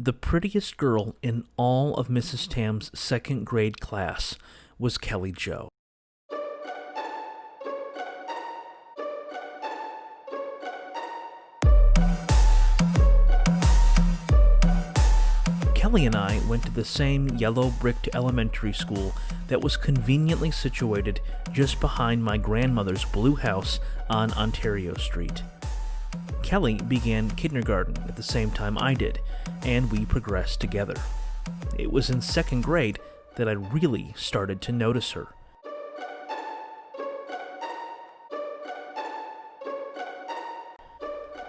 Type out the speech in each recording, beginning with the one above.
The prettiest girl in all of Mrs. Tam's second grade class was Kelly Jo. Kelly and I went to the same yellow-bricked elementary school that was conveniently situated just behind my grandmother's blue house on Ontario Street. Kelly began kindergarten at the same time I did, and we progressed together. It was in second grade that I really started to notice her.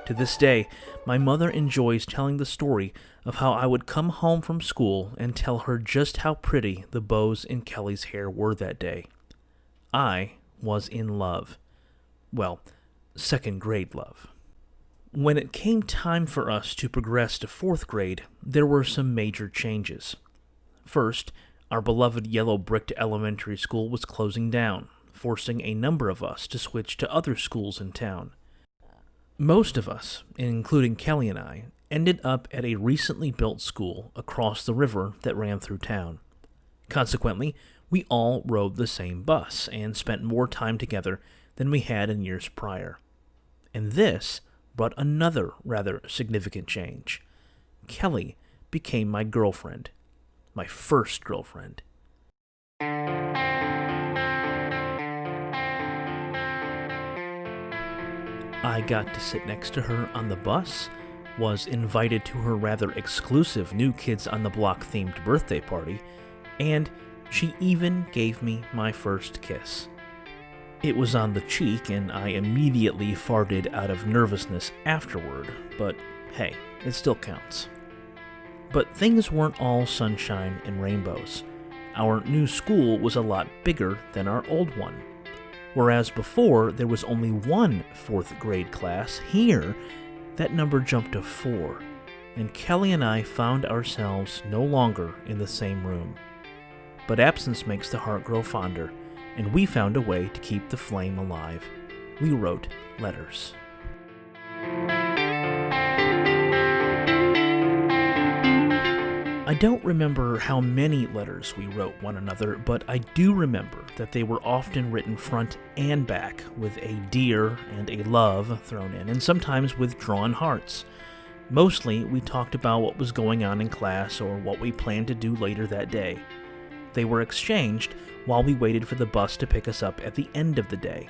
To this day, my mother enjoys telling the story of how I would come home from school and tell her just how pretty the bows in Kelly's hair were that day. I was in love. Well, second grade love. When it came time for us to progress to fourth grade, there were some major changes. First, our beloved yellow-bricked elementary school was closing down, forcing a number of us to switch to other schools in town. Most of us, including Kelly and I, ended up at a recently built school across the river that ran through town. Consequently, we all rode the same bus and spent more time together than we had in years prior. And this brought another rather significant change. Kelly became my girlfriend. My first girlfriend. I got to sit next to her on the bus, was invited to her rather exclusive New Kids on the Block themed birthday party, and she even gave me my first kiss. It was on the cheek, and I immediately farted out of nervousness afterward, but hey, it still counts. But things weren't all sunshine and rainbows. Our new school was a lot bigger than our old one. Whereas before there was only one fourth grade class, here that number jumped to 4, and Kelly and I found ourselves no longer in the same room. But absence makes the heart grow fonder, and we found a way to keep the flame alive. We wrote letters. I don't remember how many letters we wrote one another, but I do remember that they were often written front and back, with a dear and a love thrown in, and sometimes with drawn hearts. Mostly, we talked about what was going on in class or what we planned to do later that day. They were exchanged while we waited for the bus to pick us up at the end of the day.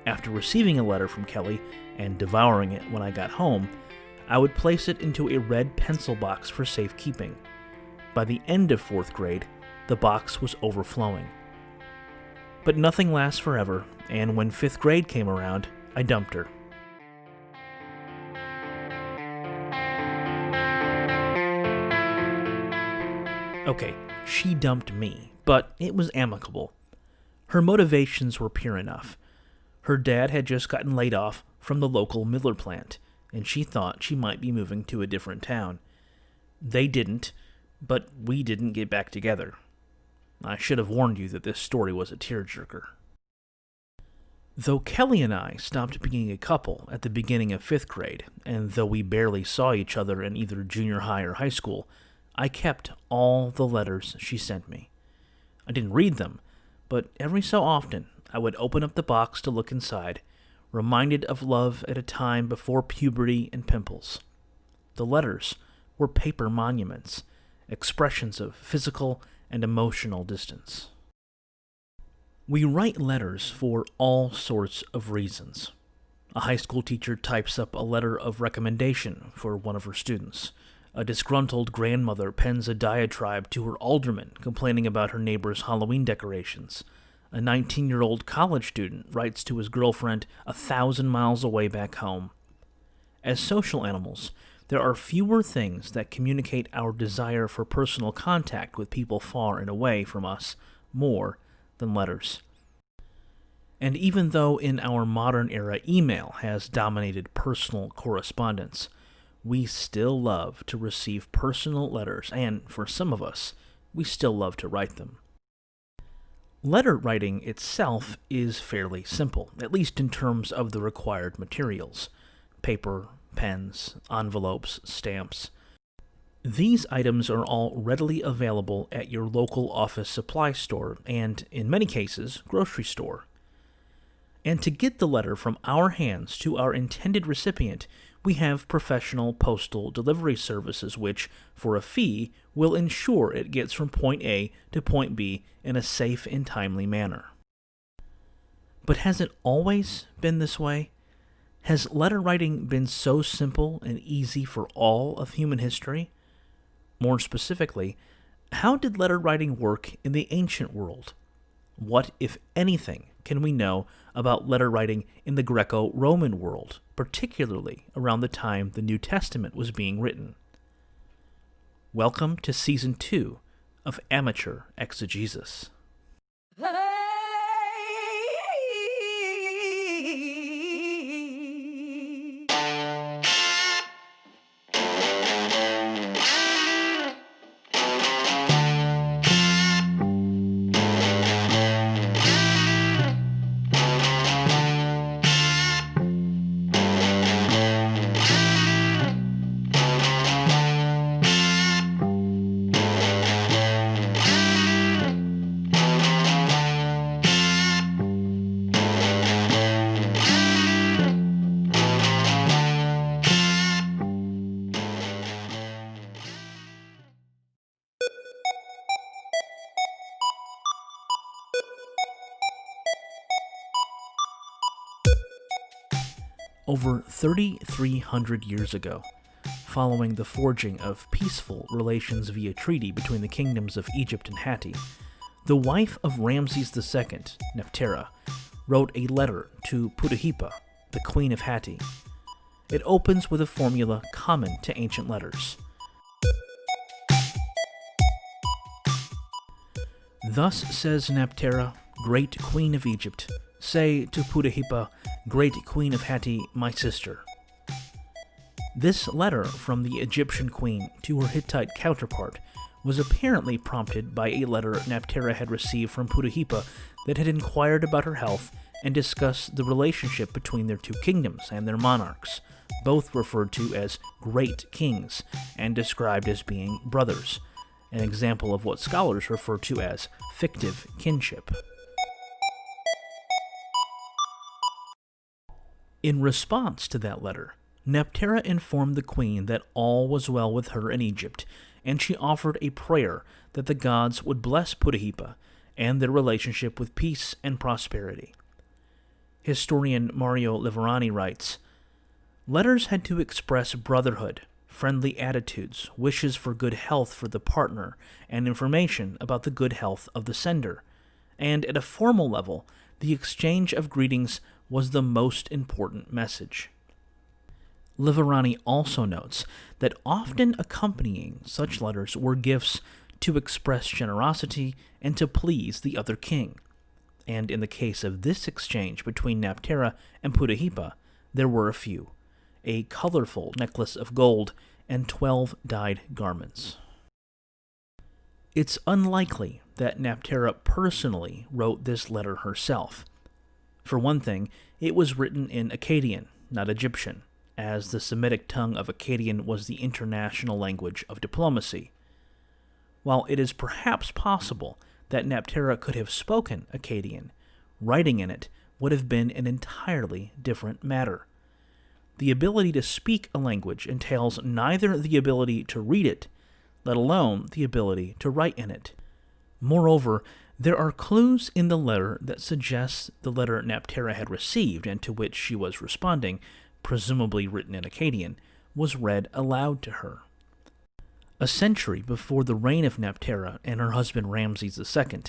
After receiving a letter from Kelly and devouring it when I got home, I would place it into a red pencil box for safekeeping. By the end of fourth grade, the box was overflowing. But nothing lasts forever, and when fifth grade came around, I dumped her. Okay, she dumped me, but it was amicable. Her motivations were pure enough. Her dad had just gotten laid off from the local Miller plant, and she thought she might be moving to a different town. They didn't, but we didn't get back together. I should have warned you that this story was a tearjerker. Though Kelly and I stopped being a couple at the beginning of fifth grade, and though we barely saw each other in either junior high or high school, I kept all the letters she sent me. I didn't read them, but every so often I would open up the box to look inside, reminded of love at a time before puberty and pimples. The letters were paper monuments, expressions of physical and emotional distance. We write letters for all sorts of reasons. A high school teacher types up a letter of recommendation for one of her students. A disgruntled grandmother pens a diatribe to her alderman complaining about her neighbor's Halloween decorations. A 19-year-old college student writes to his girlfriend 1,000 miles away back home. As social animals, there are fewer things that communicate our desire for personal contact with people far and away from us more than letters. And even though in our modern era email has dominated personal correspondence, we still love to receive personal letters, and for some of us, we still love to write them. Letter writing itself is fairly simple, at least in terms of the required materials: paper, pens, envelopes, stamps. These items are all readily available at your local office supply store and, in many cases, grocery store. And to get the letter from our hands to our intended recipient, we have professional postal delivery services which, for a fee, will ensure it gets from point A to point B in a safe and timely manner. But has it always been this way? Has letter writing been so simple and easy for all of human history? More specifically, how did letter writing work in the ancient world? What, if anything, can we know about letter writing in the Greco-Roman world, particularly around the time the New Testament was being written? Welcome to Season 2 of Amateur Exegesis. Over 3,300 years ago, following the forging of peaceful relations via treaty between the kingdoms of Egypt and Hatti, the wife of Ramses II, Nephthera, wrote a letter to Puddaheppa, the queen of Hatti. It opens with a formula common to ancient letters. Thus says Nephthera, great queen of Egypt, say to Puddaheppa, great queen of Hatti, my sister. This letter from the Egyptian queen to her Hittite counterpart was apparently prompted by a letter Nephthera had received from Puddaheppa that had inquired about her health and discussed the relationship between their two kingdoms and their monarchs, both referred to as great kings and described as being brothers, an example of what scholars refer to as fictive kinship. In response to that letter, Nephthera informed the queen that all was well with her in Egypt, and she offered a prayer that the gods would bless Puddaheppa and their relationship with peace and prosperity. Historian Mario Liverani writes, letters had to express brotherhood, friendly attitudes, wishes for good health for the partner, and information about the good health of the sender. And at a formal level, the exchange of greetings was the most important message. Liverani also notes that often accompanying such letters were gifts to express generosity and to please the other king. And in the case of this exchange between Nephthera and Puddaheppa, there were a few: a colorful necklace of gold and 12 dyed garments. It's unlikely that Nephthera personally wrote this letter herself. For one thing, it was written in Akkadian, not Egyptian, as the Semitic tongue of Akkadian was the international language of diplomacy. While it is perhaps possible that Nephthera could have spoken Akkadian, writing in it would have been an entirely different matter. The ability to speak a language entails neither the ability to read it, let alone the ability to write in it. Moreover, there are clues in the letter that suggest the letter Nephthera had received and to which she was responding, presumably written in Akkadian, was read aloud to her. A century before the reign of Nephthera and her husband Ramses II,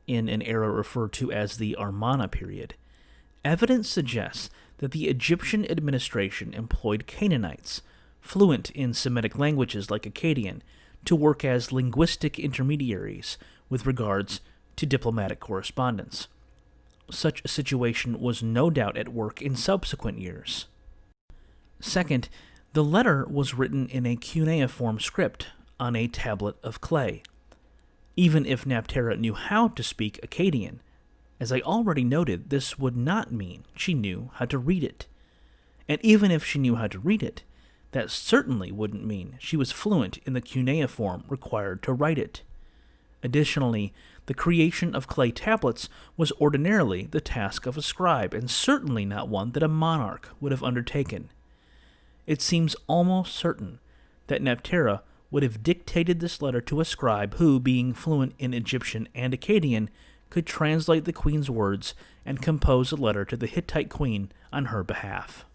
in an era referred to as the Amarna period, evidence suggests that the Egyptian administration employed Canaanites, fluent in Semitic languages like Akkadian, to work as linguistic intermediaries with regards to diplomatic correspondence. Such a situation was no doubt at work in subsequent years. Second, the letter was written in a cuneiform script on a tablet of clay. Even if Nephthera knew how to speak Akkadian, as I already noted, this would not mean she knew how to read it. And even if she knew how to read it, that certainly wouldn't mean she was fluent in the cuneiform required to write it. Additionally, the creation of clay tablets was ordinarily the task of a scribe, and certainly not one that a monarch would have undertaken. It seems almost certain that Nephthera would have dictated this letter to a scribe who, being fluent in Egyptian and Akkadian, could translate the queen's words and compose a letter to the Hittite queen on her behalf.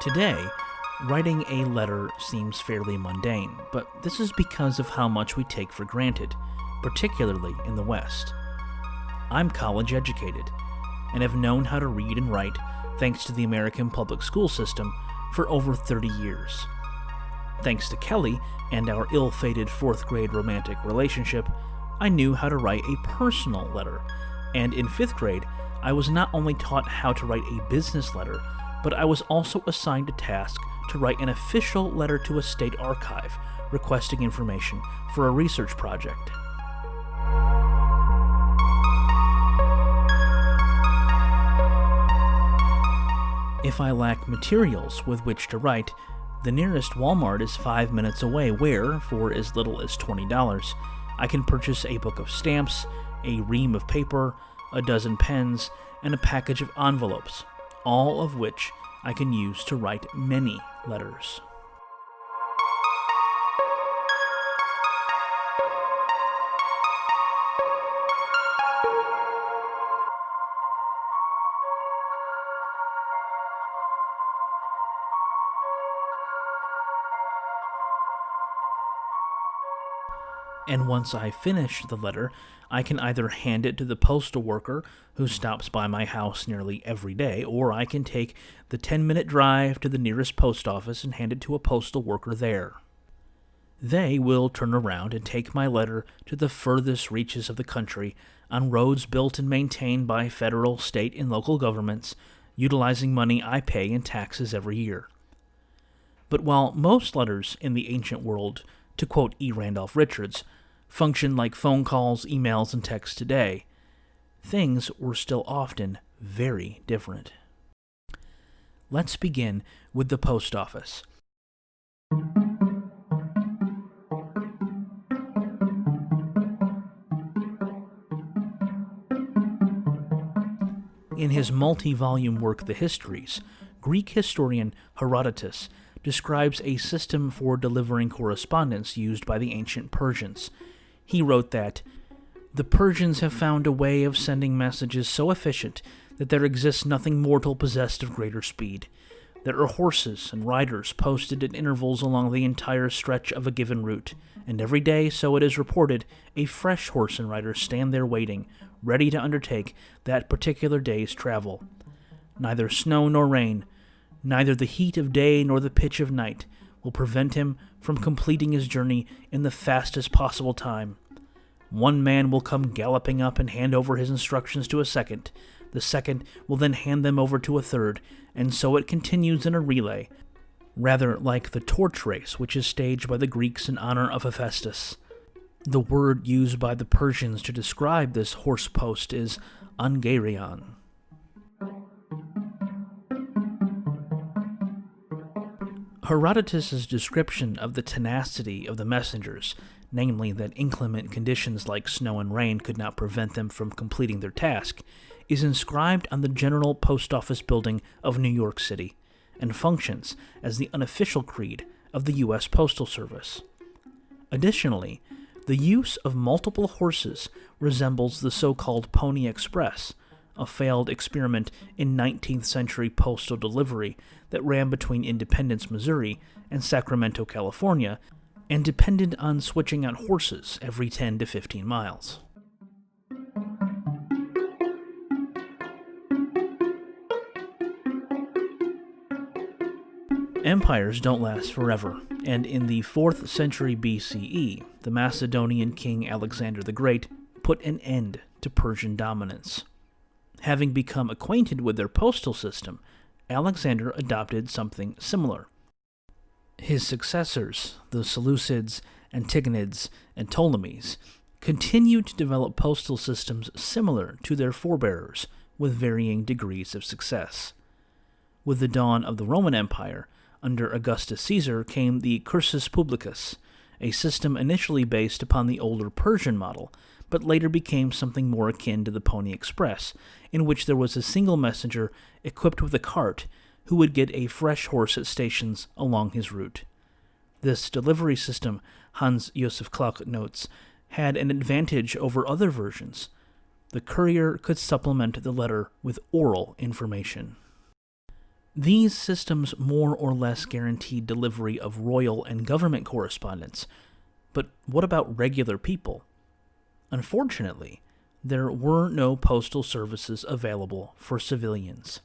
Today, writing a letter seems fairly mundane, but this is because of how much we take for granted, particularly in the West. I'm college educated, and have known how to read and write thanks to the American public school system for over 30 years. Thanks to Kelly and our ill-fated 4th grade romantic relationship, I knew how to write a personal letter, and in 5th grade, I was not only taught how to write a business letter, but I was also assigned a task to write an official letter to a state archive requesting information for a research project. If I lack materials with which to write, the nearest Walmart is 5 minutes away where, for as little as $20, I can purchase a book of stamps, a ream of paper, a dozen pens, and a package of envelopes, all of which I can use to write many letters. And once I finish the letter, I can either hand it to the postal worker who stops by my house nearly every day, or I can take the 10-minute drive to the nearest post office and hand it to a postal worker there. They will turn around and take my letter to the furthest reaches of the country on roads built and maintained by federal, state, and local governments, utilizing money I pay in taxes every year. But while most letters in the ancient world, to quote E. Randolph Richards, function like phone calls, emails, and texts today, things were still often very different. Let's begin with the post office. In his multi-volume work, The Histories, Greek historian Herodotus describes a system for delivering correspondence used by the ancient Persians. He wrote that, "The Persians have found a way of sending messages so efficient that there exists nothing mortal possessed of greater speed. There are horses and riders posted at intervals along the entire stretch of a given route, and every day, so it is reported, a fresh horse and rider stand there waiting, ready to undertake that particular day's travel. Neither snow nor rain, neither the heat of day nor the pitch of night, will prevent him from completing his journey in the fastest possible time. One man will come galloping up and hand over his instructions to a second. The second will then hand them over to a third, and so it continues in a relay, rather like the torch race which is staged by the Greeks in honor of Hephaestus. The word used by the Persians to describe this horse post is angeirion. Herodotus's description of the tenacity of the messengers, namely that inclement conditions like snow and rain could not prevent them from completing their task, is inscribed on the General Post Office Building of New York City and functions as the unofficial creed of the U.S. Postal Service. Additionally, the use of multiple horses resembles the so-called Pony Express, a failed experiment in 19th century postal delivery that ran between Independence, Missouri and Sacramento, California, and depended on switching out horses every 10 to 15 miles. Empires don't last forever, and in the 4th century BCE, the Macedonian king Alexander the Great put an end to Persian dominance. Having become acquainted with their postal system, Alexander adopted something similar. His successors, the Seleucids, Antigonids, and Ptolemies, continued to develop postal systems similar to their forebears, with varying degrees of success. With the dawn of the Roman Empire, under Augustus Caesar came the Cursus Publicus, a system initially based upon the older Persian model, but later became something more akin to the Pony Express, in which there was a single messenger equipped with a cart who would get a fresh horse at stations along his route. This delivery system, Hans Josef Clark notes, had an advantage over other versions. The courier could supplement the letter with oral information. These systems more or less guaranteed delivery of royal and government correspondence. But what about regular people? Unfortunately, there were no postal services available for civilians.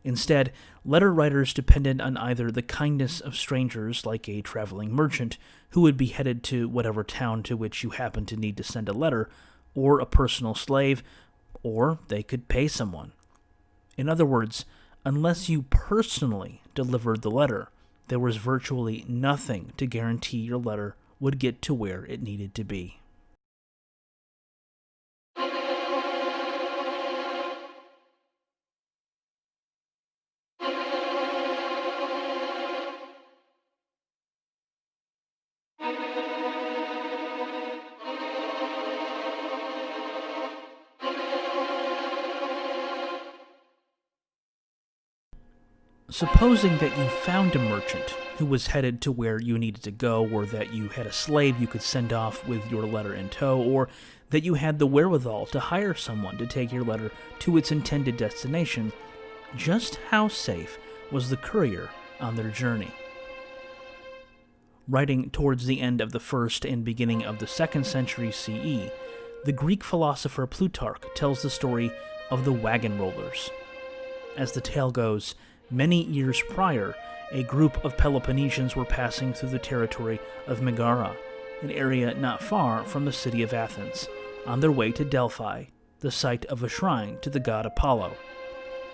Instead, letter writers depended on either the kindness of strangers, like a traveling merchant who would be headed to whatever town to which you happened to need to send a letter, or a personal slave, or they could pay someone. In other words, unless you personally delivered the letter, there was virtually nothing to guarantee your letter would get to where it needed to be. Supposing that you found a merchant who was headed to where you needed to go, or that you had a slave you could send off with your letter in tow, or that you had the wherewithal to hire someone to take your letter to its intended destination, just how safe was the courier on their journey? Writing towards the end of the 1st and beginning of the 2nd century CE, the Greek philosopher Plutarch tells the story of the wagon rollers. As the tale goes, many years prior, a group of Peloponnesians were passing through the territory of Megara, an area not far from the city of Athens, on their way to Delphi, the site of a shrine to the god Apollo.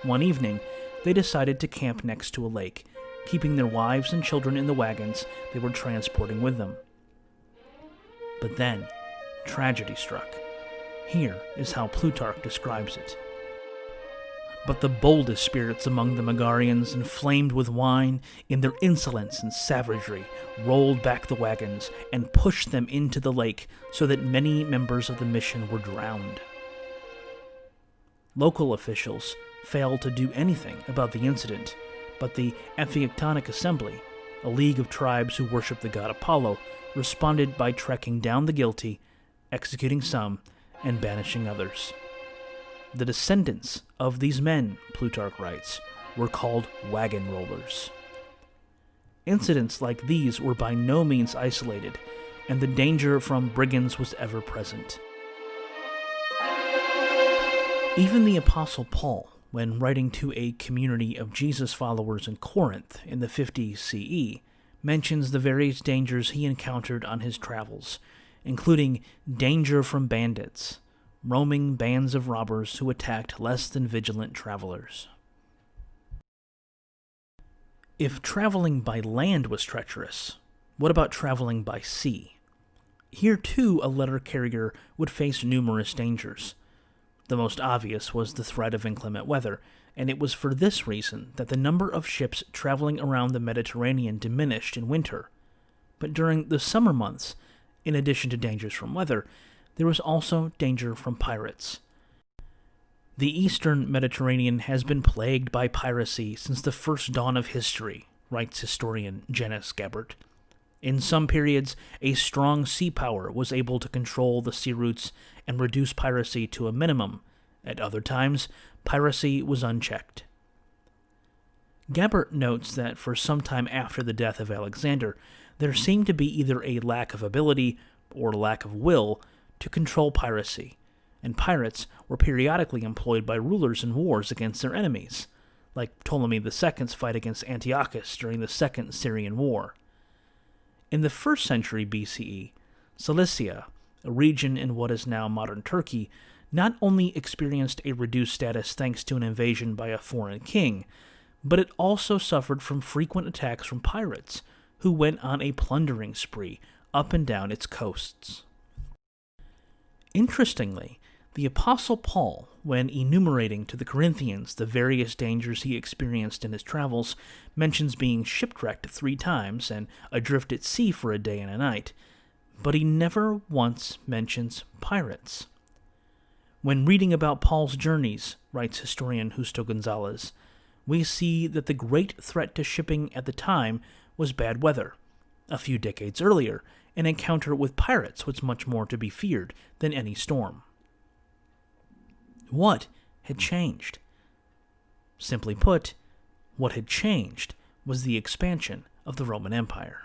One evening, they decided to camp next to a lake, keeping their wives and children in the wagons they were transporting with them. But then, tragedy struck. Here is how Plutarch describes it. But the boldest spirits among the Megarians, inflamed with wine, in their insolence and savagery, rolled back the wagons and pushed them into the lake, so that many members of the mission were drowned. Local officials failed to do anything about the incident, but the Amphictyonic Assembly, a league of tribes who worship the god Apollo, responded by trekking down the guilty, executing some, and banishing others. The descendants of these men, Plutarch writes, were called wagon rollers. Incidents like these were by no means isolated, and the danger from brigands was ever present. Even the Apostle Paul, when writing to a community of Jesus followers in Corinth in the 50s CE, mentions the various dangers he encountered on his travels, including danger from bandits, roaming bands of robbers who attacked less than vigilant travelers. If traveling by land was treacherous, what about traveling by sea? Here too a letter carrier would face numerous dangers. The most obvious was the threat of inclement weather, and it was for this reason that the number of ships traveling around the Mediterranean diminished in winter. But during the summer months, in addition to dangers from weather, there was also danger from pirates. The eastern Mediterranean has been plagued by piracy since the first dawn of history, writes historian Janus Gabbert. In some periods, a strong sea power was able to control the sea routes and reduce piracy to a minimum. At other times, piracy was unchecked. Gabbert notes that for some time after the death of Alexander, there seemed to be either a lack of ability or lack of will to control piracy, and pirates were periodically employed by rulers in wars against their enemies, like Ptolemy II's fight against Antiochus during the Second Syrian War. In the 1st century BCE, Cilicia, a region in what is now modern Turkey, not only experienced a reduced status thanks to an invasion by a foreign king, but it also suffered from frequent attacks from pirates, who went on a plundering spree up and down its coasts. Interestingly, the Apostle Paul, when enumerating to the Corinthians the various dangers he experienced in his travels, mentions being shipwrecked 3 times and adrift at sea for a day and a night, but he never once mentions pirates. When reading about Paul's journeys, writes historian Justo Gonzalez, we see that the great threat to shipping at the time was bad weather. A few decades earlier, an encounter with pirates was much more to be feared than any storm. What had changed? Simply put, what had changed was the expansion of the Roman Empire.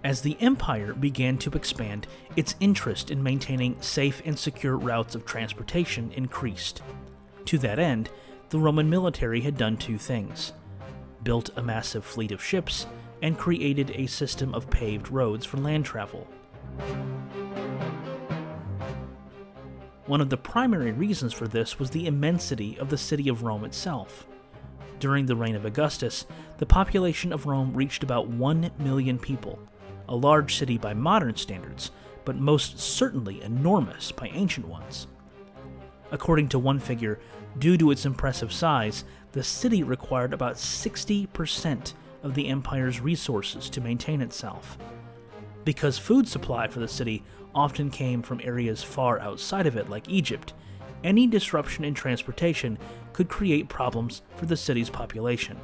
As the empire began to expand, its interest in maintaining safe and secure routes of transportation increased. To that end, the Roman military had done 2 things: built a massive fleet of ships and created a system of paved roads for land travel. One of the primary reasons for this was the immensity of the city of Rome itself. During the reign of Augustus, the population of Rome reached about 1 million people, a large city by modern standards, but most certainly enormous by ancient ones. According to one figure, due to its impressive size, the city required about 60% of the empire's resources to maintain itself. Because food supply for the city often came from areas far outside of it, like Egypt, any disruption in transportation could create problems for the city's population.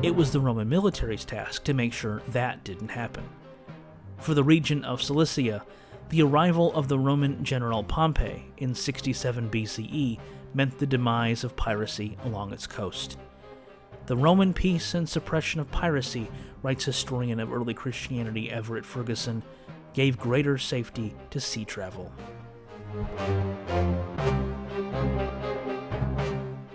It was the Roman military's task to make sure that didn't happen. For the region of Cilicia, the arrival of the Roman general Pompey in 67 BCE meant the demise of piracy along its coast. The Roman peace and suppression of piracy, writes historian of early Christianity Everett Ferguson, gave greater safety to sea travel.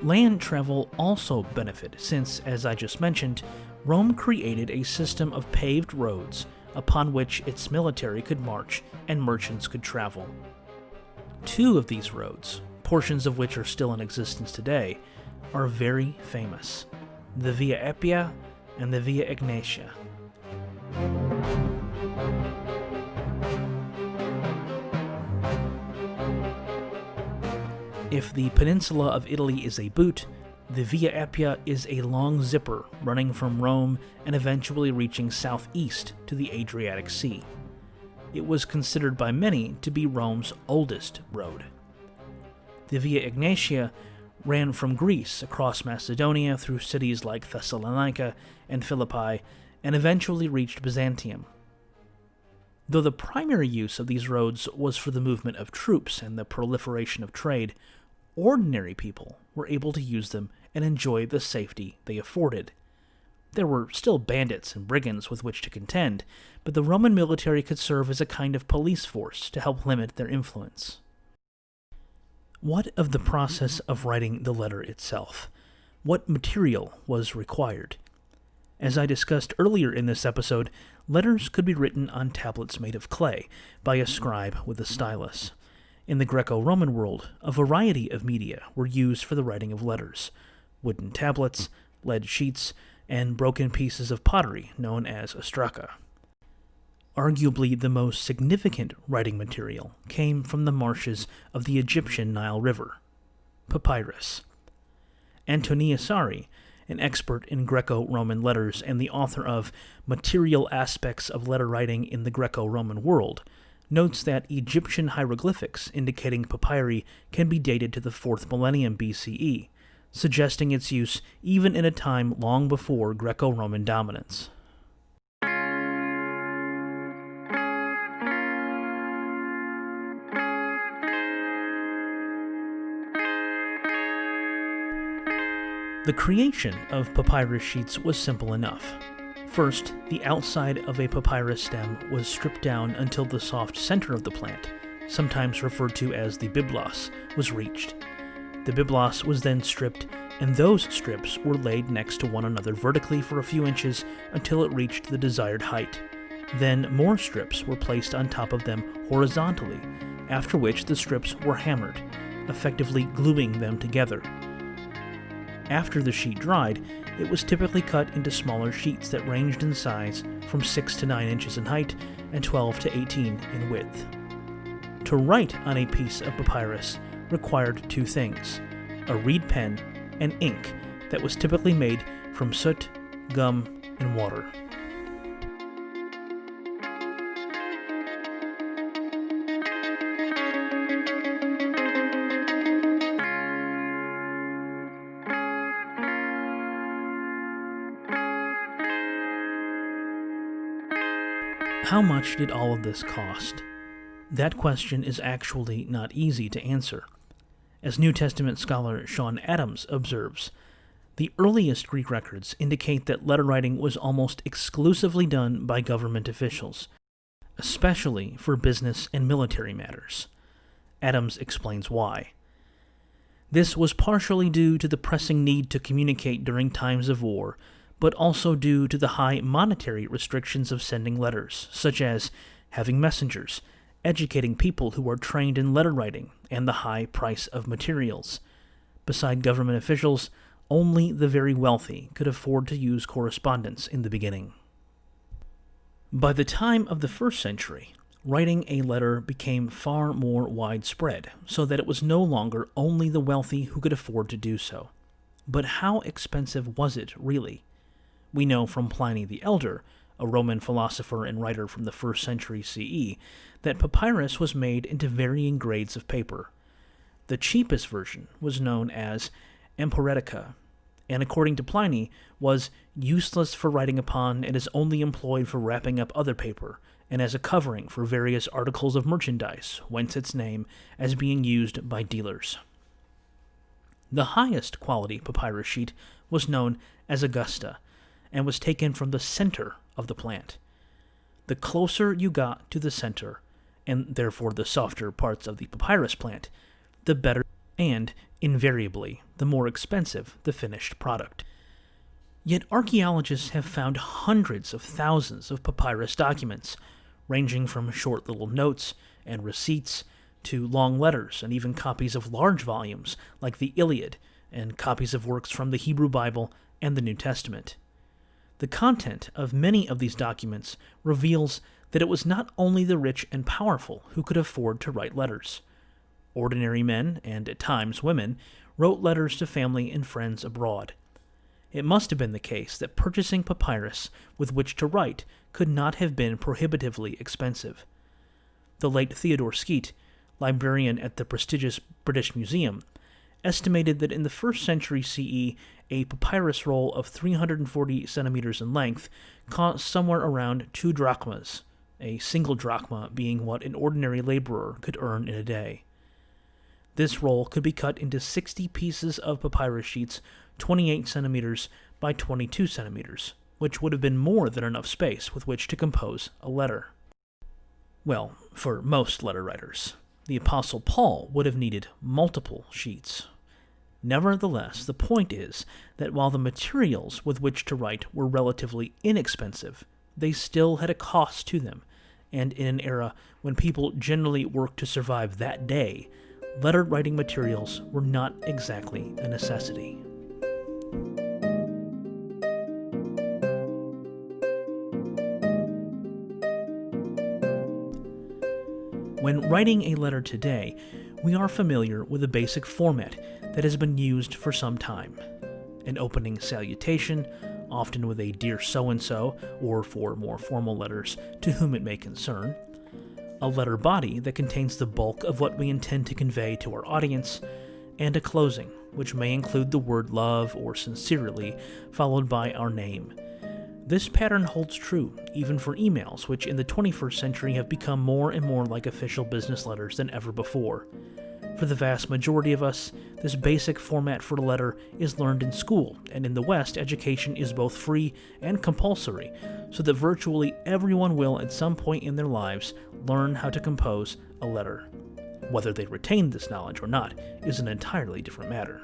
Land travel also benefited since, as I just mentioned, Rome created a system of paved roads upon which its military could march and merchants could travel. 2 of these roads, portions of which are still in existence today, are very famous: the Via Appia and the Via Egnatia. If the peninsula of Italy is a boot, the Via Appia is a long zipper running from Rome and eventually reaching southeast to the Adriatic Sea. It was considered by many to be Rome's oldest road. The Via Egnatia ran from Greece across Macedonia through cities like Thessalonica and Philippi and eventually reached Byzantium. Though the primary use of these roads was for the movement of troops and the proliferation of trade, ordinary people were able to use them and enjoy the safety they afforded. There were still bandits and brigands with which to contend, but the Roman military could serve as a kind of police force to help limit their influence. What of the process of writing the letter itself? What material was required? As I discussed earlier in this episode, letters could be written on tablets made of clay by a scribe with a stylus. In the Greco-Roman world, a variety of media were used for the writing of letters: wooden tablets, lead sheets, and broken pieces of pottery known as ostraca. Arguably the most significant writing material came from the marshes of the Egyptian Nile River: papyrus. Antonia Sari, an expert in Greco-Roman letters and the author of Material Aspects of Letter Writing in the Greco-Roman World, notes that Egyptian hieroglyphics indicating papyri can be dated to the 4th millennium BCE, suggesting its use even in a time long before Greco-Roman dominance. The creation of papyrus sheets was simple enough. First, the outside of a papyrus stem was stripped down until the soft center of the plant, sometimes referred to as the biblos, was reached. The biblos was then stripped, and those strips were laid next to one another vertically for a few inches until it reached the desired height. Then more strips were placed on top of them horizontally, after which the strips were hammered, effectively gluing them together. After the sheet dried, it was typically cut into smaller sheets that ranged in size from 6 to 9 inches in height and 12 to 18 in width. To write on a piece of papyrus required two things: a reed pen and ink that was typically made from soot, gum, and water. How much did all of this cost? That question is actually not easy to answer. As New Testament scholar Sean Adams observes, the earliest Greek records indicate that letter writing was almost exclusively done by government officials, especially for business and military matters. Adams explains why. This was partially due to the pressing need to communicate during times of war, but also due to the high monetary restrictions of sending letters, such as having messengers, educating people who are trained in letter writing, and the high price of materials. Beside government officials, only the very wealthy could afford to use correspondence in the beginning. By the time of the 1st century, writing a letter became far more widespread, so that it was no longer only the wealthy who could afford to do so. But how expensive was it, really? We know from Pliny the Elder, a Roman philosopher and writer from the 1st century CE, that papyrus was made into varying grades of paper. The cheapest version was known as emporetica, and according to Pliny, was useless for writing upon and is only employed for wrapping up other paper, and as a covering for various articles of merchandise, whence its name, as being used by dealers. The highest quality papyrus sheet was known as Augusta, and was taken from the center of the plant. The closer you got to the center, and therefore the softer parts of the papyrus plant, the better, and, invariably, the more expensive the finished product. Yet archaeologists have found hundreds of thousands of papyrus documents, ranging from short little notes and receipts to long letters and even copies of large volumes like the Iliad and copies of works from the Hebrew Bible and the New Testament. The content of many of these documents reveals that it was not only the rich and powerful who could afford to write letters. Ordinary men, and at times women, wrote letters to family and friends abroad. It must have been the case that purchasing papyrus with which to write could not have been prohibitively expensive. The late Theodore Skeat, librarian at the prestigious British Museum, estimated that in the 1st century CE, a papyrus roll of 340 centimeters in length cost somewhere around 2 drachmas, a single drachma being what an ordinary laborer could earn in a day. This roll could be cut into 60 pieces of papyrus sheets 28 centimeters by 22 centimeters, which would have been more than enough space with which to compose a letter. Well, for most letter writers. The Apostle Paul would have needed multiple sheets. Nevertheless, the point is that while the materials with which to write were relatively inexpensive, they still had a cost to them, and in an era when people generally worked to survive that day, letter writing materials were not exactly a necessity. When writing a letter today, we are familiar with a basic format that has been used for some time. An opening salutation, often with a "Dear So-and-so," or for more formal letters, "To whom it may concern." A letter body that contains the bulk of what we intend to convey to our audience, and a closing, which may include the word love or sincerely, followed by our name. This pattern holds true even for emails, which in the 21st century have become more and more like official business letters than ever before. For the vast majority of us, this basic format for a letter is learned in school, and in the West, education is both free and compulsory, so that virtually everyone will at some point in their lives learn how to compose a letter. Whether they retained this knowledge or not is an entirely different matter.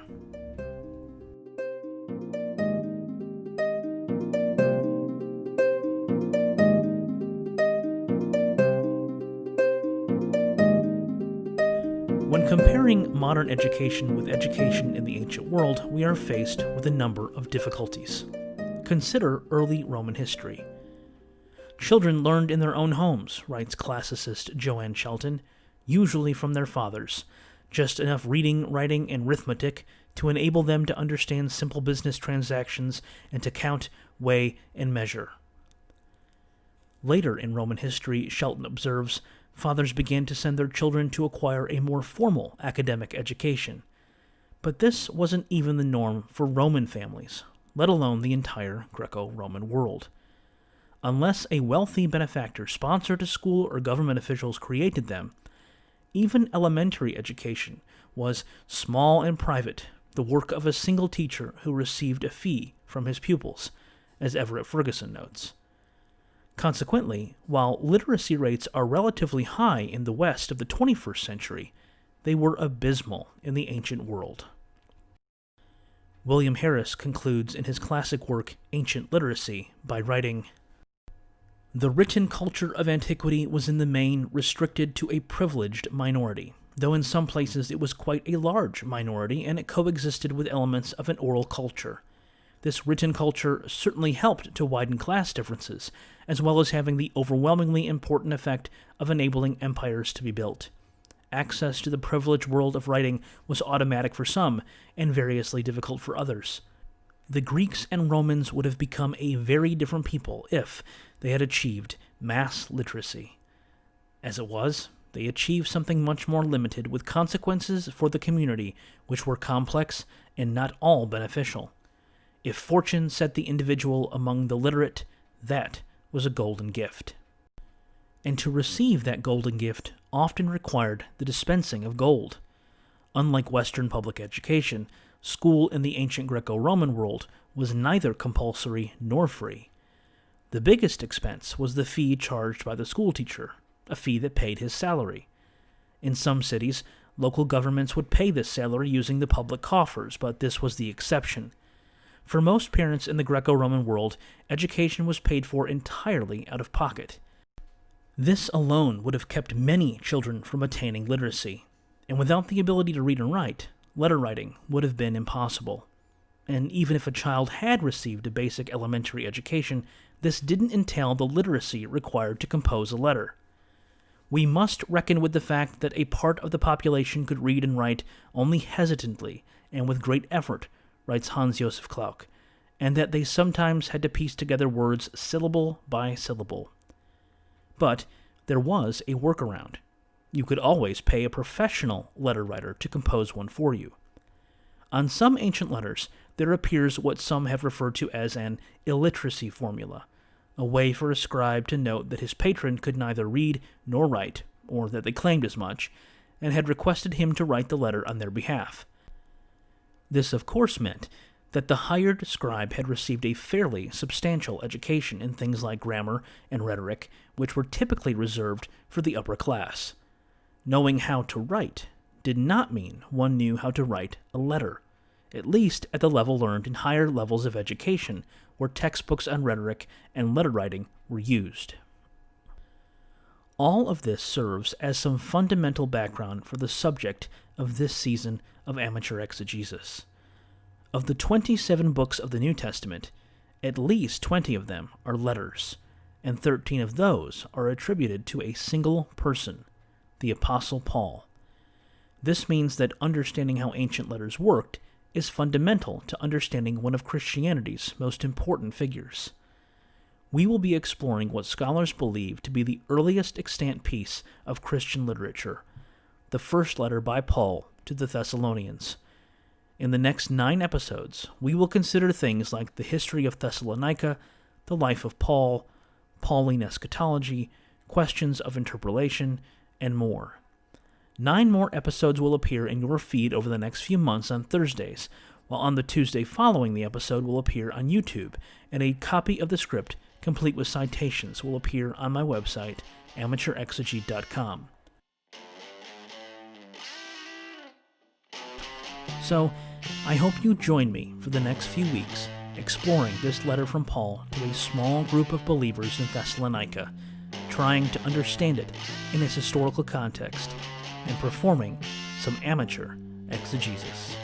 When comparing modern education with education in the ancient world, we are faced with a number of difficulties. Consider early Roman history. Children learned in their own homes, writes classicist Joanne Shelton, usually from their fathers, just enough reading, writing, and arithmetic to enable them to understand simple business transactions and to count, weigh, and measure. Later in Roman history, Shelton observes, fathers began to send their children to acquire a more formal academic education. But this wasn't even the norm for Roman families, let alone the entire Greco-Roman world. Unless a wealthy benefactor sponsored a school or government officials created them, even elementary education was small and private, the work of a single teacher who received a fee from his pupils, as Everett Ferguson notes. Consequently, while literacy rates are relatively high in the West of the 21st century, they were abysmal in the ancient world. William Harris concludes in his classic work, Ancient Literacy, by writing, "The written culture of antiquity was in the main restricted to a privileged minority, though in some places it was quite a large minority, and it coexisted with elements of an oral culture. This written culture certainly helped to widen class differences, as well as having the overwhelmingly important effect of enabling empires to be built. Access to the privileged world of writing was automatic for some, and variously difficult for others. The Greeks and Romans would have become a very different people if they had achieved mass literacy. As it was, they achieved something much more limited, with consequences for the community which were complex and not all beneficial. If fortune set the individual among the literate, that was a golden gift. And to receive that golden gift often required the dispensing of gold. Unlike Western public education, school in the ancient Greco-Roman world was neither compulsory nor free. The biggest expense was the fee charged by the schoolteacher, a fee that paid his salary. In some cities, local governments would pay this salary using the public coffers, but this was the exception. For most parents in the Greco-Roman world, education was paid for entirely out of pocket. This alone would have kept many children from attaining literacy, and without the ability to read and write, letter writing would have been impossible. And even if a child had received a basic elementary education, this didn't entail the literacy required to compose a letter. We must reckon with the fact that a part of the population could read and write only hesitantly and with great effort, writes Hans Josef Klauck, and that they sometimes had to piece together words syllable by syllable. But there was a workaround. You could always pay a professional letter writer to compose one for you. On some ancient letters, there appears what some have referred to as an illiteracy formula, a way for a scribe to note that his patron could neither read nor write, or that they claimed as much, and had requested him to write the letter on their behalf. This, of course, meant that the hired scribe had received a fairly substantial education in things like grammar and rhetoric, which were typically reserved for the upper class. Knowing how to write did not mean one knew how to write a letter, at least at the level learned in higher levels of education, where textbooks on rhetoric and letter writing were used. All of this serves as some fundamental background for the subject of this season of amateur exegesis. Of the 27 books of the New Testament, at least 20 of them are letters, and 13 of those are attributed to a single person, the Apostle Paul. This means that understanding how ancient letters worked is fundamental to understanding one of Christianity's most important figures. We will be exploring what scholars believe to be the earliest extant piece of Christian literature, the first letter by Paul to the Thessalonians. In the next 9 episodes, we will consider things like the history of Thessalonica, the life of Paul, Pauline eschatology, questions of interpolation, and more. 9 more episodes will appear in your feed over the next few months on Thursdays, while on the Tuesday following the episode will appear on YouTube, and a copy of the script, complete with citations, will appear on my website, amateurexegete.com. So, I hope you join me for the next few weeks exploring this letter from Paul to a small group of believers in Thessalonica, trying to understand it in its historical context, and performing some amateur exegesis.